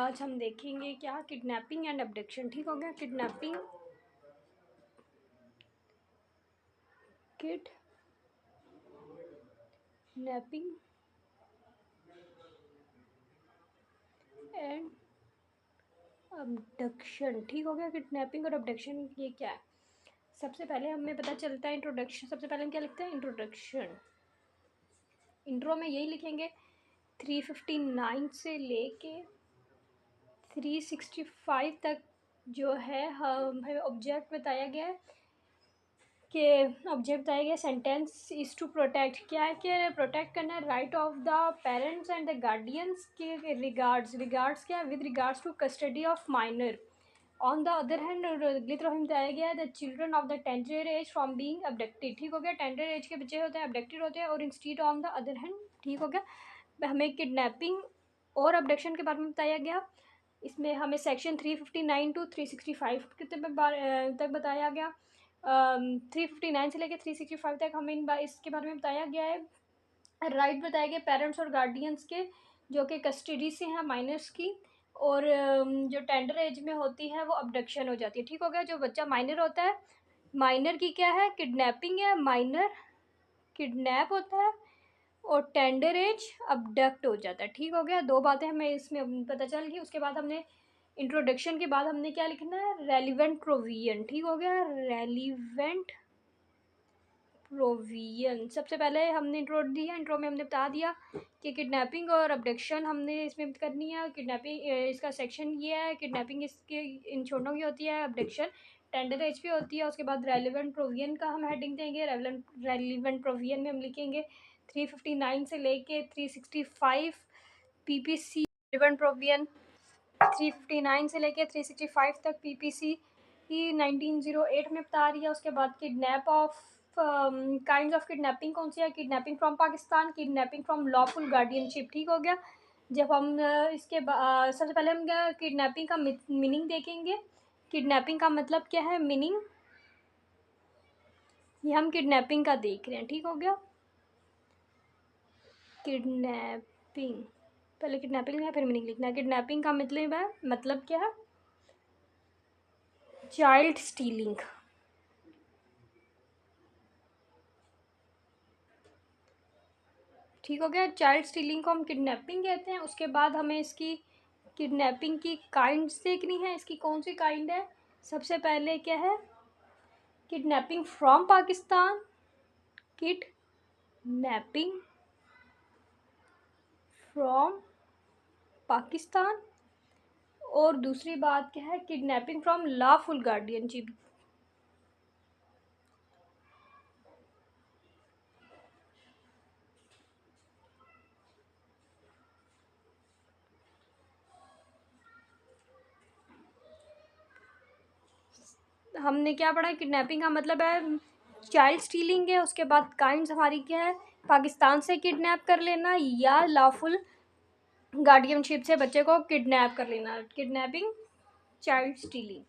आज हम देखेंगे क्या किडनैपिंग एंड अबडक्शन। ठीक हो गया। Kidnapping and abduction. ठीक हो गया। किडनैपिंग और अबडक्शन ये क्या है। सबसे पहले हमें पता चलता है इंट्रोडक्शन। सबसे पहले हम क्या लिखते हैं, इंट्रोडक्शन। इंट्रो में यही लिखेंगे 359 से लेके 365 तक जो है हमें ऑब्जेक्ट बताया गया है कि ऑब्जेक्ट बताया गया सेंटेंस इज़ टू प्रोटेक्ट। क्या है कि प्रोटेक्ट करना है right of the parents and the guardians के रिगार्ड्स क्या है, with regards to custody of minor. On the other hand अगली तरफ हमें बताया गया है the children of the tender age from being abducted. ठीक हो गया। टेंडर एज के बच्चे होते हैं अबडक्टेड होते हैं, और instead on the other hand. ठीक हो गया। हमें किडनैपिंग और अबडक्शन के बारे में बताया गया। इसमें हमें सेक्शन 359 टू 365 तक बताया गया। 359 से लेकर 365 तक हमें इसके बारे में बताया गया है। राइट बताया गया पेरेंट्स और गार्डियंस के जो कि कस्टडी से हैं माइनर्स की, और जो टेंडर एज में होती है वो अबडक्शन हो जाती है। ठीक हो गया। जो बच्चा माइनर होता है, माइनर की क्या है, किडनैपिंग है। माइनर किडनैप होता है और टेंडर एज अबडक्ट हो जाता है। ठीक हो गया। दो बातें हमें इसमें पता चल गई। उसके बाद हमने इंट्रोडक्शन के बाद हमने क्या लिखना है, रेलिवेंट प्रोविजन। ठीक हो गया। Relevant provision. सबसे पहले हमने इंट्रो दिया। इंट्रो में हमने बता दिया कि किडनैपिंग और अबडक्शन हमने इसमें करनी है। किडनैपिंग इसका सेक्शन ये है, किडनैपिंग इसके इन छोटों की होती है, अबडक्शन टेंडर एज पे होती है। उसके बाद रेलिवेंट प्रोविजन का हम हेडिंग देंगे। रेलिवेंट प्रोविजन में हम लिखेंगे 359 से लेके 365 पीपीसी रेलिवेंट प्रोविजन। 359 से लेके 365 तक पीपीसी ही 1908 में बता रही है। उसके बाद kidnap of kinds of kidnapping कौन सी है, kidnapping from Pakistan, kidnapping from lawful guardianship. ठीक हो गया। जब हम इसके सबसे पहले हम किडनैपिंग का मीनिंग देखेंगे। किडनैपिंग का मतलब क्या है, मीनिंग ये हम किडनैपिंग का देख रहे हैं। ठीक हो गया। किडनैपिंग, पहले किडनैपिंग लिखना है फिर मीनिंग लिखना है। किडनैपिंग का मतलब क्या है, चाइल्ड स्टीलिंग। ठीक हो गया। चाइल्ड स्टीलिंग को हम किडनैपिंग कहते हैं। उसके बाद हमें इसकी किडनैपिंग की काइंड्स देखनी है। इसकी कौन सी काइंड है, सबसे पहले क्या है, kidnapping from Pakistan, kidnapping from Pakistan, और दूसरी बात क्या है, किडनैपिंग फ्रॉम लॉफुल गार्डियनशिप। हमने क्या पढ़ा है, किडनैपिंग का मतलब है चाइल्ड स्टीलिंग है। उसके बाद काइंड्स हमारी क्या है, पाकिस्तान से किडनैप कर लेना या लॉफुल गार्डियनशिप से बच्चे को किडनैप कर लेना, किडनैपिंग चाइल्ड स्टीलिंग।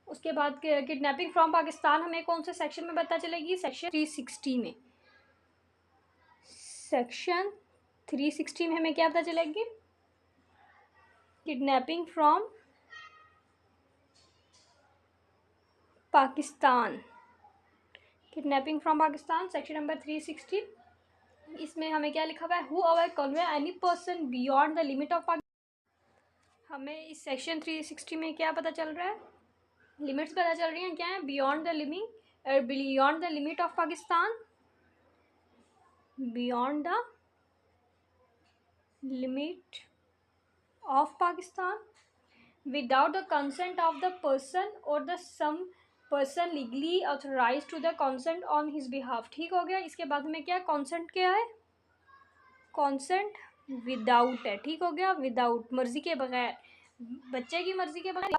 उसके बाद किडनैपिंग फ्रॉम पाकिस्तान हमें कौन से सेक्शन में पता चलेगी, सेक्शन 360 में। सेक्शन 360 में हमें क्या पता चलेगी, kidnapping from Pakistan, kidnapping from Pakistan section number 360। इसमें हमें क्या लिखा हुआ है, who our convey any person beyond the limit of Pakistan. हमें इस सेक्शन 360 में क्या पता चल रहा है, लिमिट्स पता चल रही हैं। क्या है, beyond the limit of Pakistan, beyond the limit of Pakistan, without the consent of the person or the some person legally authorized to the consent on his behalf। ठीक हो गया। इसके बाद में क्या, कॉन्सेंट क्या है, कॉन्सेंट विदाउट है। ठीक हो गया। विदाउट, मर्जी के बगैर, बच्चे की मर्जी के बगैर,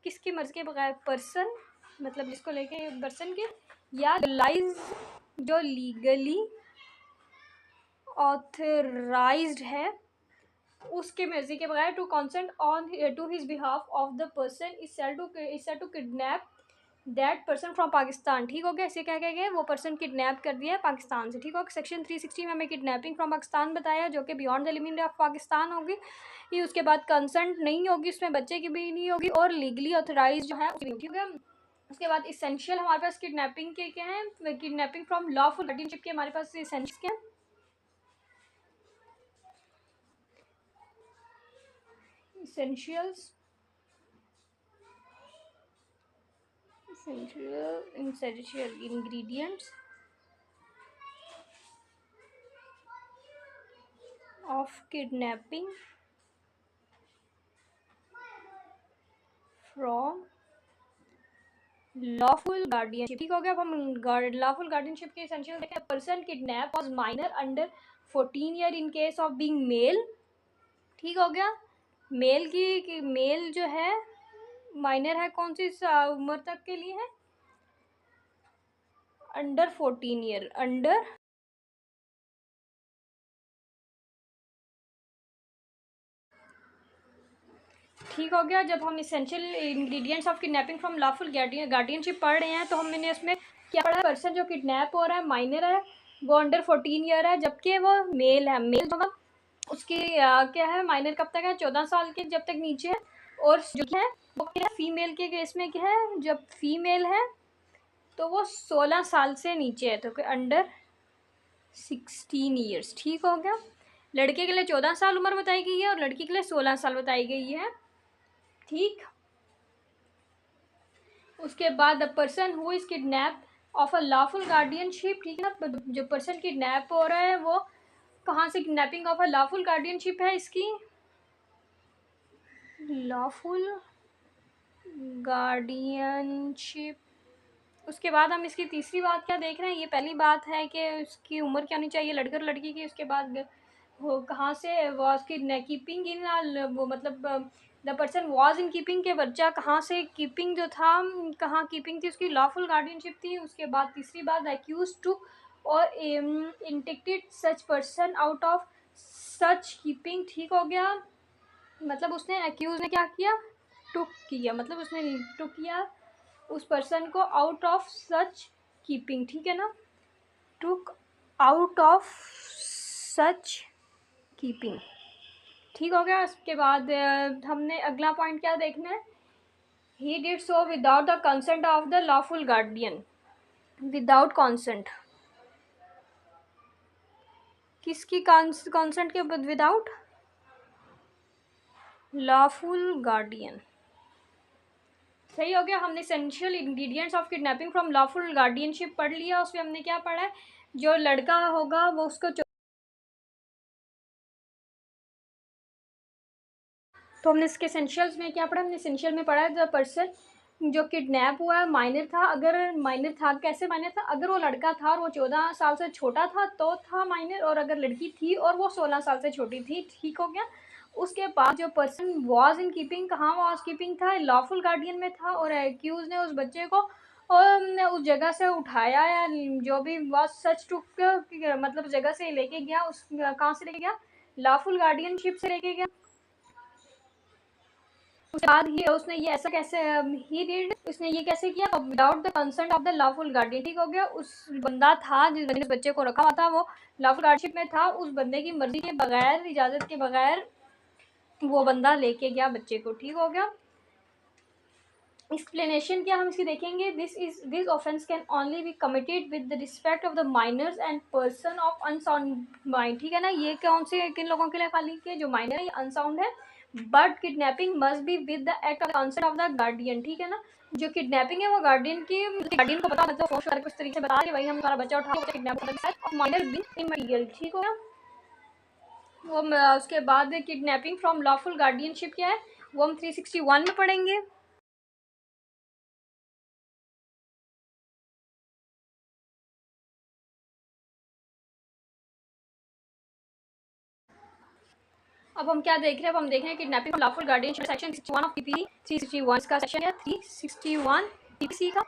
किसकी मर्जी के बगैर, पर्सन मतलब जिसको लेके पर्सन के, या लाइज जो लीगली ऑथराइज्ड है उसके मर्जी के बगैर, to consent on to his behalf of the person is sell to kidnap that person from Pakistan. ठीक हो गया, इसे क्या कहेंगे, वो पर्सन किडनैप कर दिया है पाकिस्तान से। ठीक हो गया, सेक्शन 360 में हमें किडनैपिंग फ्रॉम पाकिस्तान बताया, जो कि beyond the limit of Pakistan होगी। ये उसके बाद कंसेंट नहीं होगी, उसमें बच्चे की भी नहीं होगी, और लीगली ऑथराइज जो है उसकी नहीं। ठीक है, उसके बाद इसेंशियल हमारे पास किडनैपिंग के क्या हैं, किडनैपिंग फ्रॉम लॉफुल गार्डियनशिप के हमारे पास इसेंशियल क्या है, essentials essential ingredients of kidnapping from lawful guardianship. ठीक हो गया, अब हम लॉफुल गार्डियनशिप के एसेंशियल देखें। Person kidnap was minor under 14 year in case of being male. ठीक हो गया, मेल की मेल जो है माइनर है, कौन सी उम्र तक के लिए है, अंडर 14 ईयर, अंडर। ठीक हो गया, जब हम essential ingredients of kidnapping from lawful guardianship पढ़ रहे हैं, तो हमने इसमें क्या पढ़ा है, पर्सन जो किडनैप हो रहा है माइनर है, वो अंडर 14 ईयर है, जबकि वो मेल है। मेल होगा उसकी क्या है, माइनर कब तक है, 14 साल के जब तक नीचे है। और जो क्या है वो क्या है, फीमेल के केस में क्या है, जब फीमेल है तो वो 16 साल से नीचे है, तो अंडर 16 ईयर्स। ठीक हो गया, लड़के के लिए 14 साल उम्र बताई गई है और लड़की के लिए 16 साल बताई गई है। ठीक, उसके बाद the person who is kidnap of a lawful guardianship. ठीक है ना, जो पर्सन किडनैप हो रहा है वो कहाँ से, kidnapping of a lawful guardianship है इसकी, लॉफुल गार्डियनशिप। उसके बाद हम इसकी तीसरी बात क्या देख रहे हैं, ये पहली बात है कि उसकी उम्र क्या होनी चाहिए लड़के और लड़की की। उसके बाद वो कहाँ से वॉज की कीपिंग इन, वो मतलब the person was in keeping, के बच्चा कहाँ से कीपिंग जो था, कहाँ कीपिंग थी उसकी, लॉफुल गार्डियनशिप थी। उसके बाद तीसरी बात, एक्यूज टू और इंटेक्टेड such person out of such keeping. ठीक हो गया, मतलब उसने एक्यूज ने क्या किया, टुक किया, मतलब उसने टुक किया उस पर्सन को आउट ऑफ सच कीपिंग। ठीक है ना, took out of such keeping. ठीक हो गया, उसके बाद हमने अगला पॉइंट क्या देखना है, he did so without the consent of the lawful guardian. Without consent, किसकी कंसेंट के, विदाउट लॉफुल गार्डियन। सही हो गया, हमने essential ingredients of kidnapping from lawful guardianship पढ़ लिया। उसमें हमने क्या पढ़ा है, जो लड़का होगा वो उसको, तो हमने इसके एसेंशियल्स में क्या पढ़ा, हमने एसेंशियल में पढ़ा है द पर्सन जो किडनैप हुआ है माइनर था। अगर माइनर था, कैसे माइनर था, अगर वो लड़का था और वो 14 साल से छोटा था तो था माइनर, और अगर लड़की थी और वो 16 साल से छोटी थी। ठीक हो गया, उसके बाद जो पर्सन वॉज इन कीपिंग, कहाँ वॉज कीपिंग था, लॉफुल गार्डियन में था, और एक्यूज ने उस बच्चे को और उस जगह से उठाया, या जो भी वॉज सच टू, मतलब जगह से लेके गया, उस कहाँ से लेके गया, लॉफुल गार्डियनशिप से लेके गया। उसके बाद ही उसने ये ऐसा कैसे, ही डिड, उसने ये कैसे किया, without the consent of the lawful guardian. ठीक हो गया, उस बंदा था जिस बंदे ने बच्चे को रखा हुआ था, वो लॉफुल गार्डियनशिप में था, उस बंदे की मर्जी के बगैर, इजाज़त के बगैर वो बंदा लेके गया बच्चे को। ठीक हो गया, एक्सप्लेनेशन क्या हम इसकी देखेंगे, this offence can only be committed with the respect of the minors and person of unsound mind. ठीक है ना, ये कौन से किन लोगों के लिए खाली के, जो माइनर है, ये अनसाउंड है। But kidnapping must be with the act of the consent of the guardian. ठीक है ना, जो किडनैपिंग है वो गार्डियन को पता, मतलब फोर्स करके उस तरीके से बता के भाई हम तुम्हारा बच्चा उठा, बच्चा किडनैप होता है, और माइनर बी इमटीरियल। ठीक हो गया, वो उसके बाद किडनैपिंग फ्रॉम लॉफुल गार्डियनशिप क्या है, वो हम 361 में पढ़ेंगे। अब हम क्या देख रहे हैं, अब हम देख रहे हैं kidnapping lawful guardianship, section 61 of PPC 361 का सेक्शन है, 361 पीपीसी का।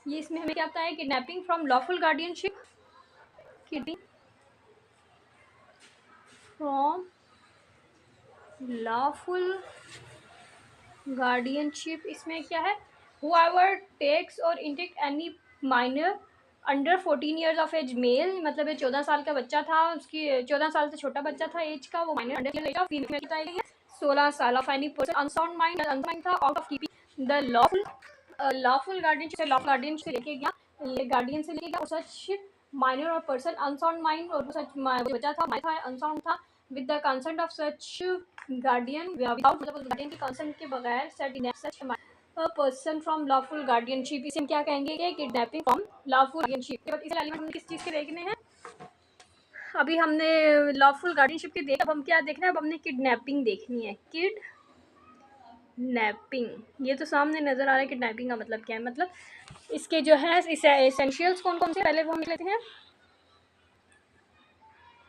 ये इसमें हमें क्या बताया, kidnapping from lawful guardianship, kidnapping from lawful guardianship, इसमें क्या है, whoever takes or intake any minor under 14 years of age male, मतलब ये 14 साल का बच्चा था, उसकी 14 साल से छोटा बच्चा था एज का, वो minor under age of female की बताई गई है। 16 साल of any person unsound mind, unsound था, out of keeping the lawful guardian से लेके गया, गार्डियन से लेके गया सच माइनर और पर्सन अनसाउंड माइंड, और सच बच्चा था अनसाउंड था, with the consent of such guardian, without मतलब उस गार्डियन के कंसेंट के बगैर, set in such person from lawful guardianship, इसे हम क्या कहेंगे कि किडनैपिंग फ्रॉम लॉफुल गार्डियनशिप। के बाद इसे एलिमेंट हमने किस चीज़ के देखने हैं, अभी हमने लॉफुल गार्डियनशिप के देख, अब हम क्या देखना है, अब हमने किडनैपिंग देखनी है। किडनैपिंग, ये तो सामने नज़र आ रहा है किडनैपिंग का मतलब क्या है, मतलब इसके जो है एसेंशियल्स कौन कौन से, पहले वो हम लिख लेते हैं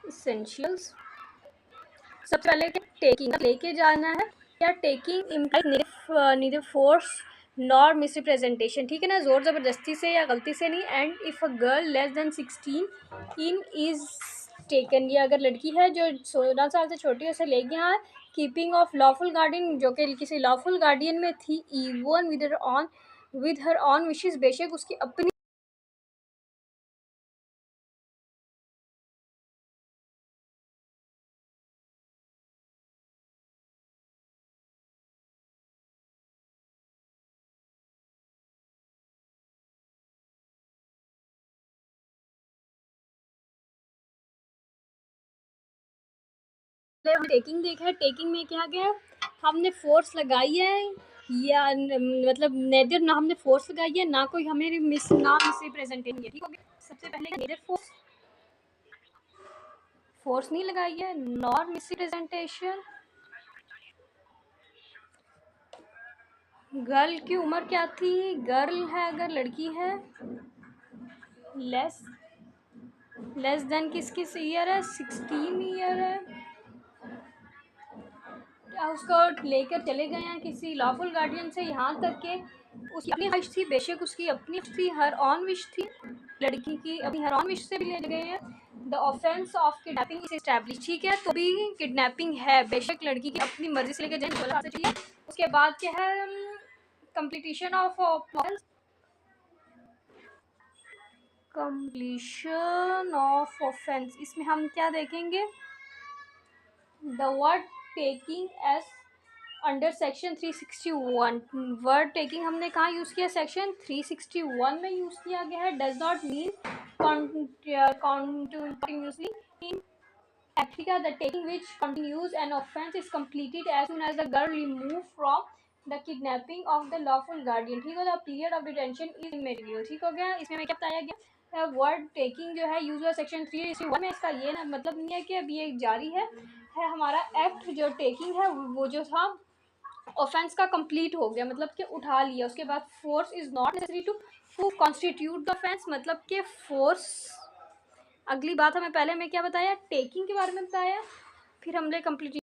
एसेंशियल्स। सबसे पहले टेकिंग, लेके जाना है, या taking implies neither force nor misrepresentation, ठीक है ना, ज़ोर ज़बरदस्ती से या गलती से नहीं। And if a girl less than 16 in is taken, ये अगर लड़की है जो 16 साल से छोटी है उसे ले गया है, कीपिंग ऑफ लॉफुल गार्डियन, जो कि किसी लॉफुल गार्डियन में थी, even with her on wishes, बेशक उसकी अपनी टेकिंग देखा है। टेकिंग में क्या गया, हमने फोर्स लगाई है, या मतलब नेदर ना हमने फोर्स लगाई है, ना कोई हमें मिस रिप्रेजेंटेशन है, ठीक हो गया। सबसे पहले नेदर फोर्स नहीं लगाई है, नॉर मिस रिप्रेजेंटेशन। गर्ल की उम्र क्या थी, गर्ल है अगर लड़की है, लेस देन किस ईयर है, 16 ईयर है। उसको लेकर चले गए हैं किसी लॉफुल गार्डियन से, यहाँ तक के उसकी अपनी ख्वाहिश थी, बेशक उसकी अपनी थी, हर ऑन विश थी, लड़की की अपनी हर ऑन विश से भी ले गए हैं। The offence of kidnapping is establish, ठीक है, तो भी किडनैपिंग है, बेशक लड़की की अपनी मर्जी से लेकर जाए, 16 साल से चाहिए। उसके बाद क्या है, कंप्लीशन ऑफ ऑफेंस, इसमें हम क्या देखेंगे, the word taking age under section 361, word taking हमने कहाँ यूज़ किया, सेक्शन 361 में यूज़ किया गया है। Does not mean continuously in Africa, the taking which continues an offence is completed as soon as the girl removed from the kidnapping of the lawful guardian, ठीक हो, the period of detention is immaterial, ठीक हो गया। इसमें हमें क्या बताया गया, वर्ड टेकिंग जो है यूज हुआ सेक्शन 361 में, इसका ये ना मतलब नहीं है कि अभी ये जारी है हमारा एक्ट, जो टेकिंग है वो जो था ऑफेंस का कंप्लीट हो गया, मतलब कि उठा लिया। उसके बाद force is not necessary to constitute the offence, मतलब कि फोर्स, अगली बात हमें पहले मैं क्या बताया, टेकिंग के बारे में बताया, फिर हमने कंप्लीट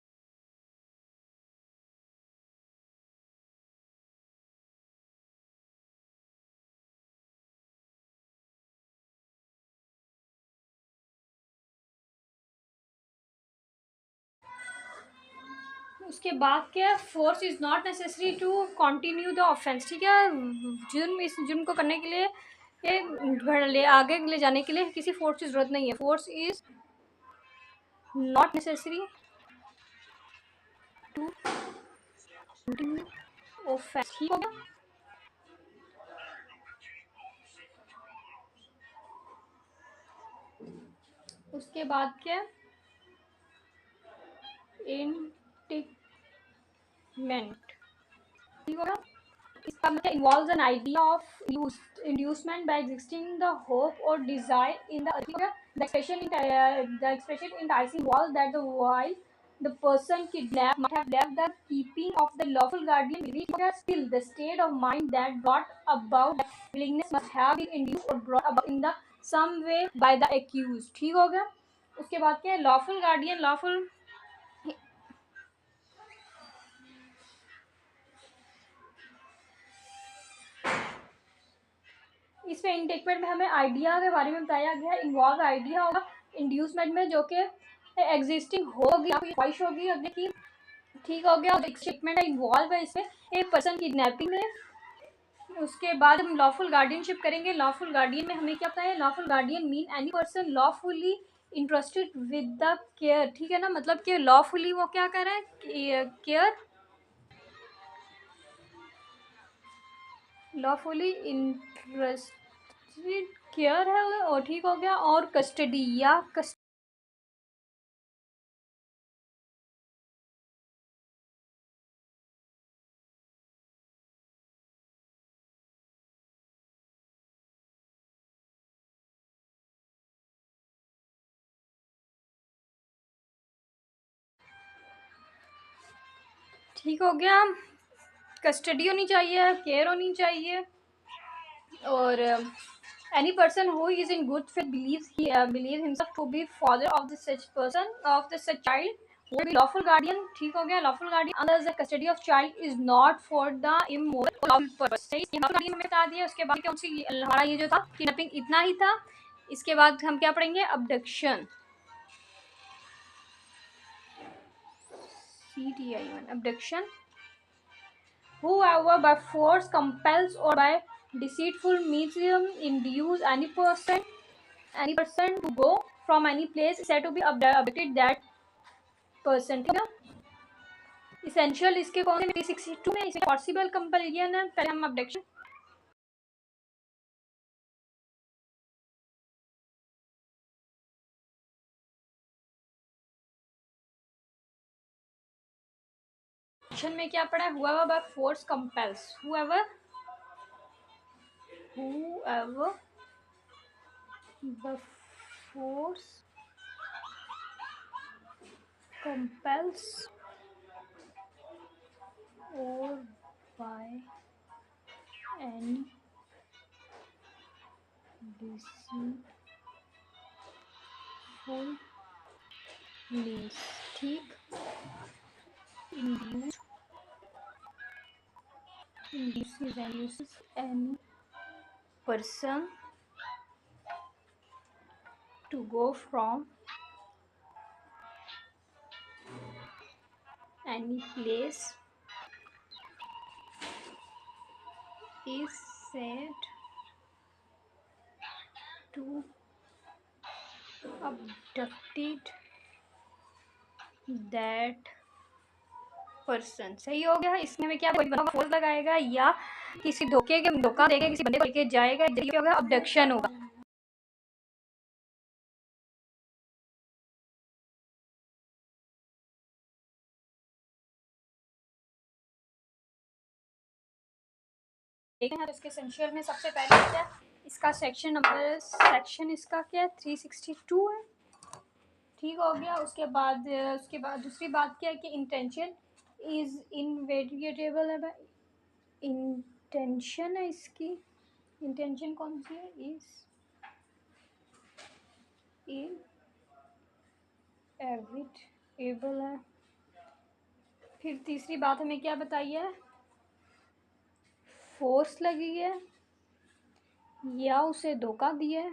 उसके बाद क्या, force is not necessary to continue the offence, ठीक है, जुर्म, इस जुर्म को करने के लिए आगे ले जाने के लिए किसी फोर्स की जरूरत नहीं है। Force is not necessary to continue offence, ठीक हो गया। उसके बाद क्या, इंटिकमेंट, ठीक होगा। इसका मतलब involves an idea of inducement by existing the hope or desire in the other, the expression enticing was that the while the person kidnapped might have left the keeping of the lawful guardian willing, still the state of mind that brought about that willingness must have been induced or brought about in the some way by the accused, ठीक हो गया। उसके बाद क्या है, lawful guardian, lawful, इसमें इंटेकमेंट में हमें आइडिया के बारे में बताया गया, इन्वॉल्व आइडिया होगा, इंड्यूसमेंट में जो कि एग्जिस्टिंग होगी, ख्वाहिश होगी अगले की, ठीक हो गया, और स्टेटमेंट इन्वॉल्व है इसमें एक पर्सन किडनैपिंग में, उसके बाद हम लॉफुल गार्डियनशिप करेंगे। लॉफुल गार्डियन में हमें क्या पता है, lawful guardian mean any person lawfully interested with the care, ठीक है ना, मतलब कि लॉफुली वो क्या कर रहा है, केयर, लॉफुली इंटरेस्टेड केयर है, और ठीक हो गया। और कस्टडी या ठीक हो गया, कस्टडी होनी चाहिए, केयर होनी चाहिए, और any person who is in good faith believes himself to be father of the such person of the such child will be lawful guardian, ठीक हो गया। lawful guardian under the custody of child is not for the immoral lawful purpose, सही, lawful guardian हमें बता दिया। उसके बाद कौन सी, हमारा ये जो था किडनैपिंग इतना ही था। इसके बाद हम क्या पढ़ेंगे, abduction, CTI1 abduction, whoever by force compels or by deceitful means induce any person to go from any place is said to be abducted that person, ठीक है। इसेंशियल इसके कौन से 362 में, इसमें पॉसिबल कंपल्जन है। पहले हम abduction में क्या पढ़ा है, whoever by force compels, whoever by force compels or by any deceitful means, ठीक, induces any person to go from any place is said to abducted that person, सही हो गया। इसमें हमें क्या, कोई बंदा फोर्स लगाएगा या किसी धोखा देगा, किसी बंदे को लेके जाएगा, ये होगा अबडक्शन होगा। देखें इसके एसेंशियल में सबसे पहले क्या, इसका सेक्शन इसका क्या है, 362 है, ठीक हो गया। उसके बाद दूसरी बात क्या है कि इंटेंशन इज इनवेरिएबल है, इंटेंशन है इसकी, इंटेंशन कौन सी है, इज इनएविटेबल है। फिर तीसरी बात हमें क्या बताई है, फोर्स लगी है या उसे धोखा दिया है,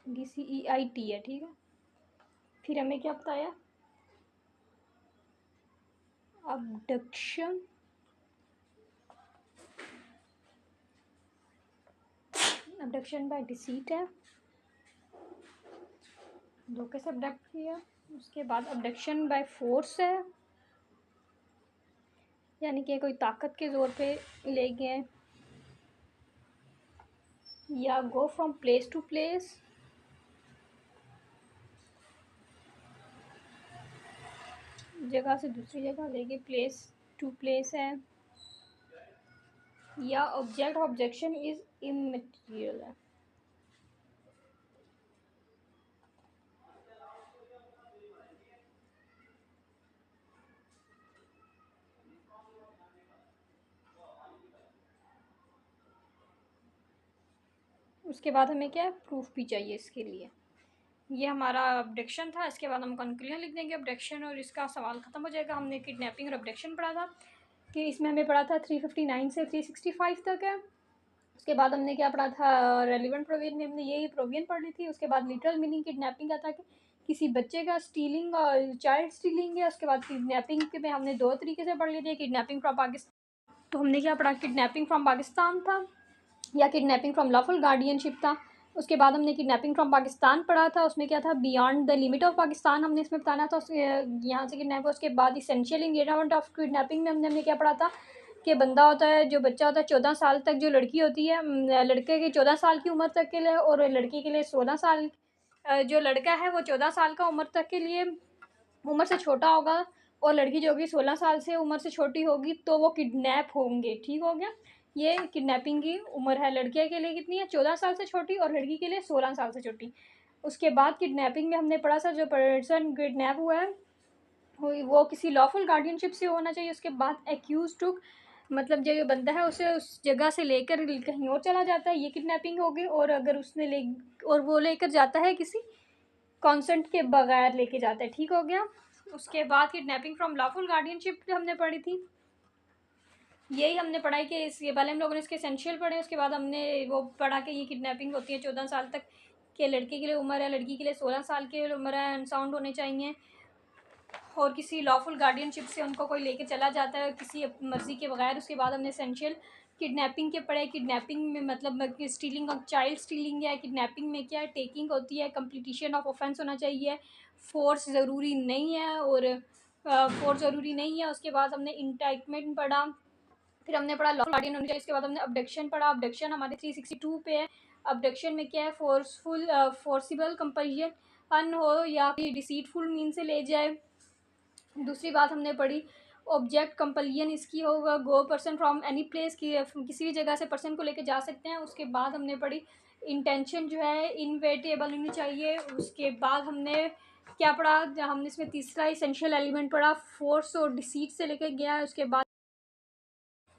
DCEIT है, ठीक है। फिर हमें क्या बताया, अबडक्शन बाय डिसीट है, धोखे से अबडक्ट किया। उसके बाद अबडक्शन बाय फोर्स है, यानी कि कोई ताकत के ज़ोर पे ले गए, या go from place to place, जगह से दूसरी जगह ले गए, प्लेस टू प्लेस है, या ऑब्जेक्ट ऑब्जेक्शन इज इमटेरियल है। उसके बाद हमें क्या है, प्रूफ भी चाहिए इसके लिए। ये हमारा अबडक्शन था। इसके बाद हम कंक्लूजन लिख देंगे अबडक्शन, और इसका सवाल ख़त्म हो जाएगा। हमने किडनैपिंग और अबडक्शन पढ़ा था, कि इसमें हमें पढ़ा था 359 से 365 तक है। उसके बाद हमने क्या पढ़ा था, रेलिवेंट प्रोविजन में हमने यही प्रोविजन पढ़ी थी। उसके बाद लिटरल मीनिंग किडनैपिंग का था कि किसी बच्चे का स्टीलिंग और चाइल्ड स्टीलिंग है। उसके बाद किडनैपिंग में हमने दो तरीके से पढ़ ली थी, किडनैपिंग फ्रॉम पाकिस्तान तो हमने क्या पढ़ा, किडनैपिंग फ्रॉम पाकिस्तान था या किडनैपिंग फ्रॉम लॉफुल गार्डियनशिप था। उसके बाद हमने किडनैपिंग फ्रॉम पाकिस्तान पढ़ा था, उसमें क्या था, beyond the limit of Pakistan हमने इसमें बताना था, उसके यहाँ से किडनैप। उसके बाद इसेंशियल इंग्रेडिएंट ऑफ किडनैपिंग में हमने क्या पढ़ा था कि बंदा होता है, जो बच्चा होता है 14 साल तक, जो लड़की होती है, लड़के की 14 साल की उम्र तक के लिए और लड़की के लिए 16 साल, जो लड़का है वो 14 साल का उम्र तक के लिए उम्र से छोटा होगा और लड़की जो होगी 16 साल से उम्र से छोटी होगी तो वो किडनैप होंगे। ठीक हो गया, ये किडनैपिंग की उम्र है। लड़के के लिए कितनी है, 14 साल से छोटी, और लड़की के लिए 16 साल से छोटी। उसके बाद किडनैपिंग में हमने पढ़ा था, जो पर्सन किडनैप हुआ है वो किसी लॉफुल गार्डियनशिप से होना चाहिए। उसके बाद एक्यूज टू, मतलब जो बंदा है उसे उस जगह से लेकर कहीं और चला जाता है, ये किडनैपिंग होगी। और अगर उसने और वो लेकर जाता है किसी कॉन्सेंट के बगैर लेके जाता है। ठीक हो गया। उसके बाद किडनैपिंग फ्रॉम लॉफुल गार्डियनशिप हमने पढ़ी थी, यही हमने पढ़ाई कि इसके पहले हम लोगों ने इसके एसेंशियल पढ़े, उसके बाद हमने वो पढ़ा कि ये किडनैपिंग होती है 14 साल तक के लड़के के लिए उम्र है, लड़की के लिए 16 साल की उम्र है, अनसाउंड होने चाहिए और किसी लॉफुल गार्डियनशिप से उनको कोई लेके चला जाता है किसी मर्ज़ी के बगैर। उसके बाद हमने एसेंशियल किडनैपिंग के पढ़े। किडनैपिंग में मतलब स्टीलिंग ऑफ चाइल्ड स्टीलिंग है, किडनैपिंग में क्या है, टेकिंग होती है, कंप्लीशन ऑफ ऑफेंस होना चाहिए, फोर्स ज़रूरी नहीं है, और फोर्स ज़रूरी नहीं है। उसके बाद हमने इंटाइटमेंट पढ़ा, फिर हमने पढ़ा लॉ गार्डियन होनी चाहिए। इसके बाद हमने अबडक्शन पढ़ा, अबडक्शन हमारे 362 पे है। अबडक्शन में क्या है, फोर्सफुल फोर्सिबल कंपल्शन अन हो या फिर डिसीटफुल मीन से ले जाए। दूसरी बात हमने पढ़ी ऑब्जेक्ट कंपल्शन, इसकी होगा गो पर्सन फ्रॉम एनी प्लेस, की किसी भी जगह से पर्सन को लेके जा सकते हैं। उसके बाद हमने पढ़ी इंटेंशन जो है इनवेटेबल होनी चाहिए। उसके बाद हमने क्या पढ़ा, हमने इसमें तीसरा इसेंशियल एलिमेंट पढ़ा, फोर्स और डिसीट से लेके गया है। उसके बाद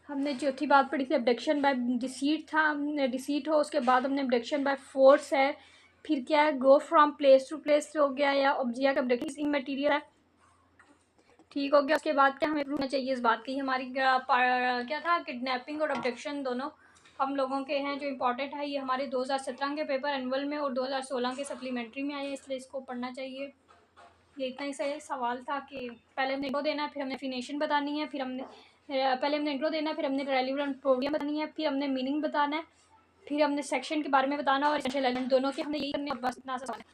हमने चौथी बात पढ़ी थी अबडक्शन बाय डिसीट था, डिसीट हो। उसके बाद हमने अबडक्शन बाय फोर्स है। फिर क्या है, go from place to place हो गया, या ऑब्जेक्ट अबडक्शन इमटेरियल है। ठीक हो गया। उसके बाद क्या हमें प्रूव होना चाहिए इस बात की, हमारी क्या था, किडनैपिंग और अबडक्शन दोनों हम लोगों के हैं जो इम्पोर्टेंट है। ये हमारे 2017 के पेपर एनुअल में और 2016 के सप्लीमेंट्री में आए, इसलिए इसको पढ़ना चाहिए। ये इतना ही सही सवाल था कि पहले हमने इंट्रो देना है, फिर हमने डेफिनेशन बतानी है, फिर हमने पहले हमने इंट्रो देना है, फिर हमने रेलेवेंट प्रोब्लम बतानी है, फिर हमने मीनिंग बताना है, फिर हमने सेक्शन के बारे में बताना और एसेंशियल एलिमेंट दोनों के हमने यही करने, बस इतना सा सवाल है।